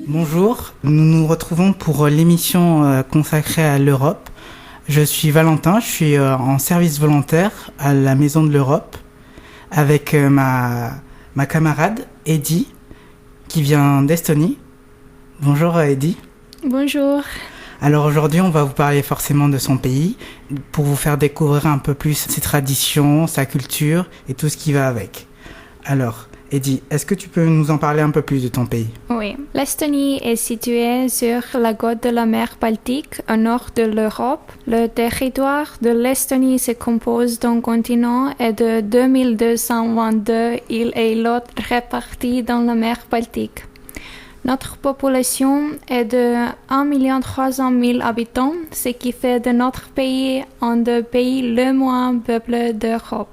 Bonjour, nous nous retrouvons pour l'émission consacrée à l'Europe. Je suis Valentin, je suis en service volontaire à la Maison de l'Europe avec ma camarade Eddie qui vient d'Estonie. Bonjour Eddie. Bonjour. Alors aujourd'hui on va vous parler forcément de son pays pour vous faire découvrir un peu plus ses traditions, sa culture et tout ce qui va avec. Alors Eddie, est-ce que tu peux nous en parler un peu plus de ton pays ? Oui. L'Estonie est située sur la côte de la mer Baltique, au nord de l'Europe. Le territoire de l'Estonie se compose d'un continent et de 2222 îles et îlots répartis dans la mer Baltique. Notre population est de 1 300 000 habitants, ce qui fait de notre pays un des pays le moins peuplé d'Europe.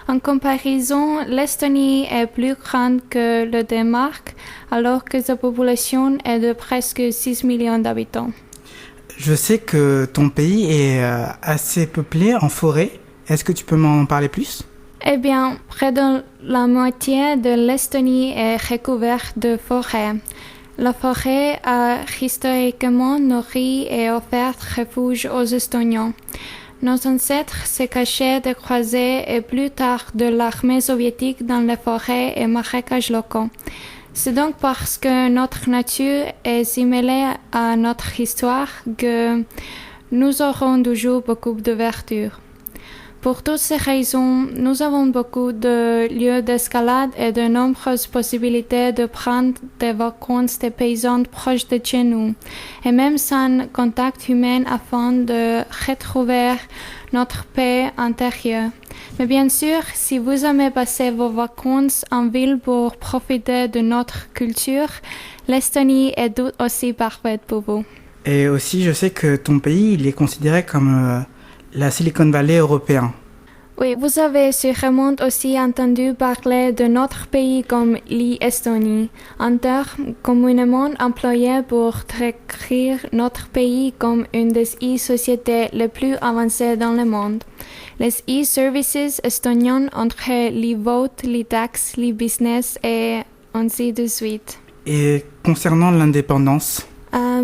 En comparaison, l'Estonie est plus grande que le Danemark, alors que sa population est de presque 6 millions d'habitants. Je sais que ton pays est assez peuplé en forêt. Est-ce que tu peux m'en parler plus ? Eh bien, près de la moitié de l'Estonie est recouverte de forêts. La forêt a historiquement nourri et offert refuge aux Estoniens. Nos ancêtres se cachaient de croisés et plus tard de l'armée soviétique dans les forêts et marécages locaux. C'est donc parce que notre nature est si mêlée à notre histoire que nous aurons toujours beaucoup de vertus. Pour toutes ces raisons, nous avons beaucoup de lieux d'escalade et de nombreuses possibilités de prendre des vacances des paysans proches de chez nous, et même sans contact humain afin de retrouver notre paix intérieure. Mais bien sûr, si vous aimez passer vos vacances en ville pour profiter de notre culture, l'Estonie est tout aussi parfaite pour vous. Et aussi, je sais que ton pays, il est considéré comme la Silicon Valley européen. Oui, vous avez sûrement aussi entendu parler de notre pays comme l'Estonie, un terme communément employé pour décrire notre pays comme une des e-sociétés les plus avancées dans le monde. Les e-services estoniens entre les votes, les taxes, les business et ainsi de suite. Et concernant l'indépendance ?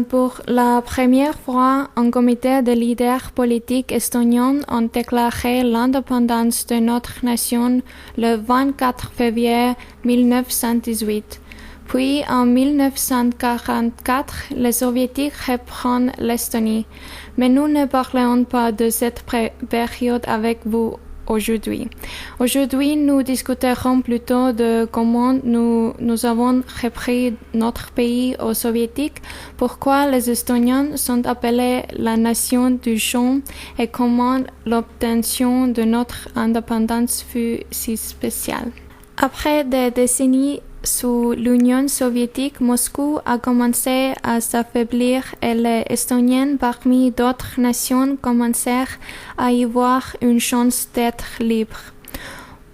Pour la première fois, un comité de leaders politiques estoniens ont déclaré l'indépendance de notre nation le 24 février 1918. Puis, en 1944, les Soviétiques reprennent l'Estonie. Mais nous ne parlons pas de cette période avec vous aujourd'hui. Aujourd'hui, nous discuterons plutôt de comment nous avons repris notre pays aux Soviétiques, pourquoi les Estoniens sont appelés la nation du champ et comment l'obtention de notre indépendance fut si spéciale. Après des décennies sous l'Union soviétique, Moscou a commencé à s'affaiblir et les Estoniens, parmi d'autres nations, commencèrent à y voir une chance d'être libres.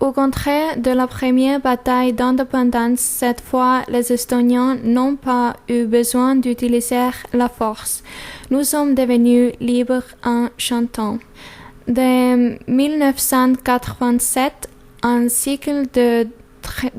Au contraire de la première bataille d'indépendance, cette fois, les Estoniens n'ont pas eu besoin d'utiliser la force. Nous sommes devenus libres en chantant. Dès 1987, un cycle de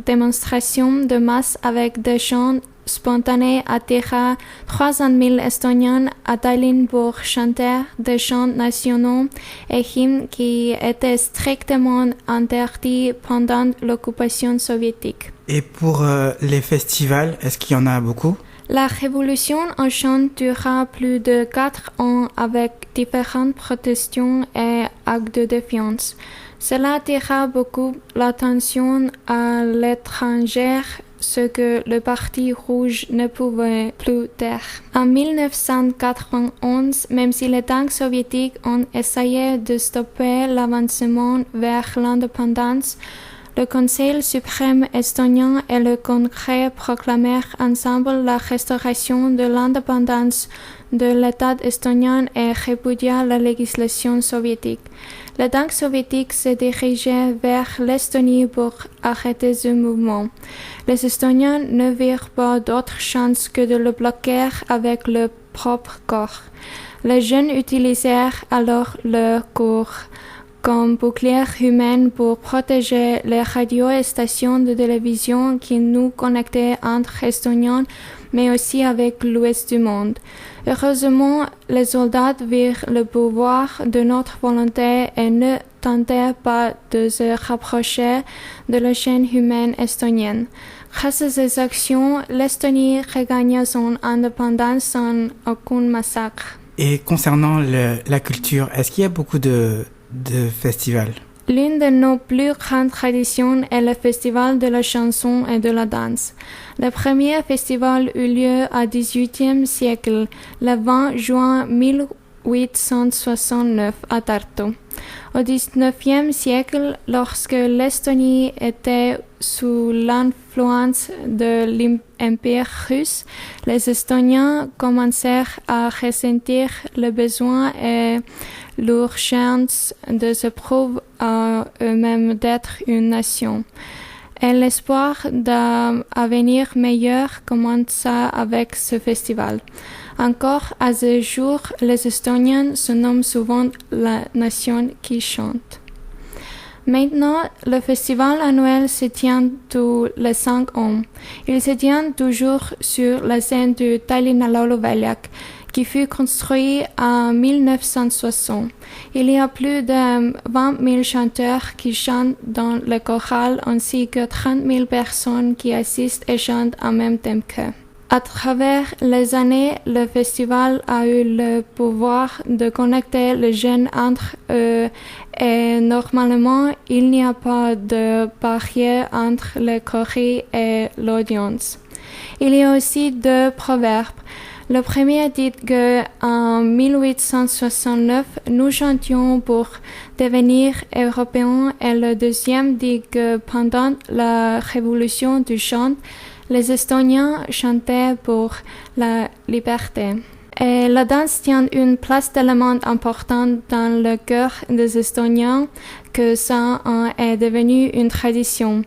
démonstrations de masse avec des chants spontanés attira 300 000 Estoniens à Tallinn pour chanter des chants nationaux et hymnes qui étaient strictement interdits pendant l'occupation soviétique. Et pour les festivals, est-ce qu'il y en a beaucoup ? La révolution en chant dura plus de 4 ans avec différentes protestations et actes de défiance. Cela attira beaucoup l'attention à l'étranger, ce que le Parti rouge ne pouvait plus taire. En 1991, même si les tanks soviétiques ont essayé de stopper l'avancement vers l'indépendance, le Conseil suprême estonien et le Congrès proclamèrent ensemble la restauration de l'indépendance de l'État estonien et répudia la législation soviétique. Les tanks soviétiques se dirigeaient vers l'Estonie pour arrêter ce mouvement. Les Estoniens ne virent pas d'autre chance que de le bloquer avec leur propre corps. Les jeunes utilisèrent alors leur corps comme bouclier humain pour protéger les radios et stations de télévision qui nous connectaient entre Estoniens, mais aussi avec l'ouest du monde. Heureusement, les soldats virent le pouvoir de notre volonté et ne tentaient pas de se rapprocher de la chaîne humaine estonienne. Grâce à ces actions, l'Estonie regagna son indépendance sans aucun massacre. Et concernant la culture, est-ce qu'il y a beaucoup de festivals? L'une de nos plus grandes traditions est le festival de la chanson et de la danse. Le premier festival eut lieu au XVIIIe siècle, le 20 juin 1869 à Tartu. Au XIXe siècle, lorsque l'Estonie était sous l'influence de l'Empire russe, les Estoniens commencèrent à ressentir le besoin et l'urgence de se prouver à eux-mêmes d'être une nation. Et l'espoir d'un avenir meilleur commença avec ce festival. Encore à ce jour, les Estoniens se nomment souvent la nation qui chante. Maintenant, le festival annuel se tient tous les 5 ans. Il se tient toujours sur la scène du Tallinna Lauluväljak, qui fut construit en 1960. Il y a plus de 20 000 chanteurs qui chantent dans le choral ainsi que 30 000 personnes qui assistent et chantent en même temps qu'eux. À travers les années, le festival a eu le pouvoir de connecter les jeunes entre eux et normalement, il n'y a pas de barrière entre le choré et l'audience. Il y a aussi 2 proverbes. Le premier dit que en 1869, nous chantions pour devenir européens et le deuxième dit que pendant la révolution du chant, les Estoniens chantaient pour la liberté. Et la danse tient une place tellement importante dans le cœur des Estoniens que ça est devenu une tradition.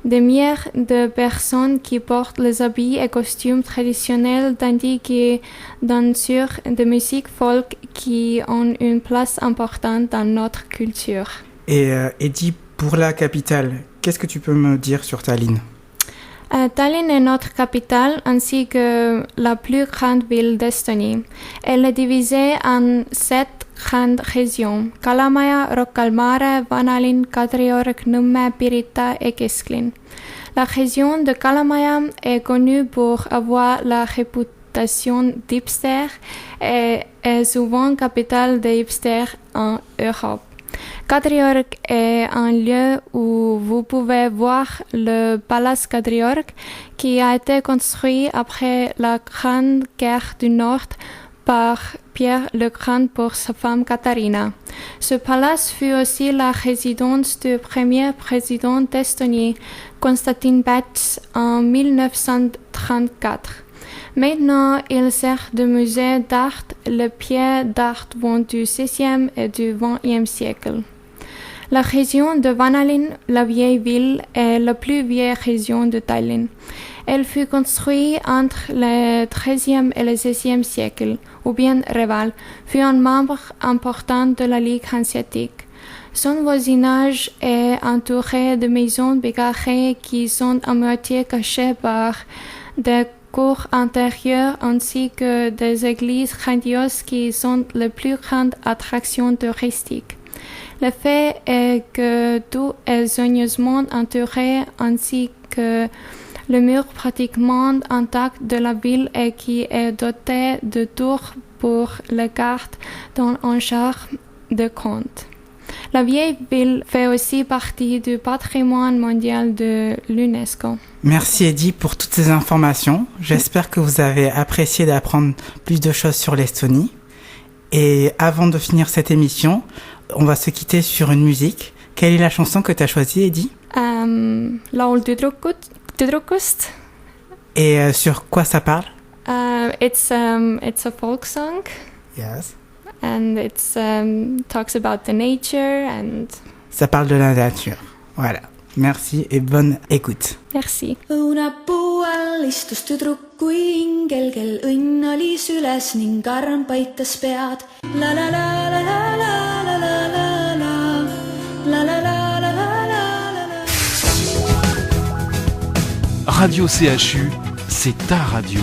Des milliers de personnes qui portent les habits et costumes traditionnels tandis qu'ils dansent sur des musiques folk qui ont une place importante dans notre culture. Et Eddie, pour la capitale, qu'est-ce que tu peux me dire sur Tallinn? Tallinn est notre capitale ainsi que la plus grande ville d'Estonie. Elle est divisée en 7 grandes régions: Kalamaja, Rocca al Mare, Vanalinn, Kadriorg, Nõmme, Pirita et Kesklinn. La région de Kalamaja est connue pour avoir la réputation d'hipster et est souvent capitale des hipsters en Europe. Kadriorg est un lieu où vous pouvez voir le palace Kadriorg qui a été construit après la Grande Guerre du Nord par Pierre le Grand pour sa femme Katharina. Ce palace fut aussi la résidence du premier président d'Estonie, Konstantin Päts, en 1934. Maintenant, il sert de musée d'art, le pied d'art vont du XVIe et du XXe siècle. La région de Vanalinn, la vieille ville, est la plus vieille région de Tallinn. Elle fut construite entre le XIIIe et le XVIe siècle, ou bien Reval, fut un membre important de la Ligue hanséatique. Son voisinage est entouré de maisons bigarrées qui sont à moitié cachées par des cours intérieures ainsi que des églises grandioses qui sont les plus grandes attractions touristiques. Le fait est que tout est soigneusement entouré ainsi que le mur pratiquement intact de la ville et qui est doté de tours pour les gardes dans un charme de conte. La vieille ville fait aussi partie du patrimoine mondial de l'UNESCO. Merci Eddie pour toutes ces informations. J'espère que vous avez apprécié d'apprendre plus de choses sur l'Estonie. Et avant de finir cette émission, on va se quitter sur une musique. Quelle est la chanson que tu as choisie, Eddie? Laul tüdrukust. Et sur quoi ça parle? It's a folk song. Yes. And it talks about the nature and... Ça parle de la nature. Voilà. Merci et bonne écoute. Merci. Õunapuu all istus tüdruk kui ingel, kel õnn oli süles ning arm paitas pead. La la la la la la la la la la. Radio CHU, c'est ta radio.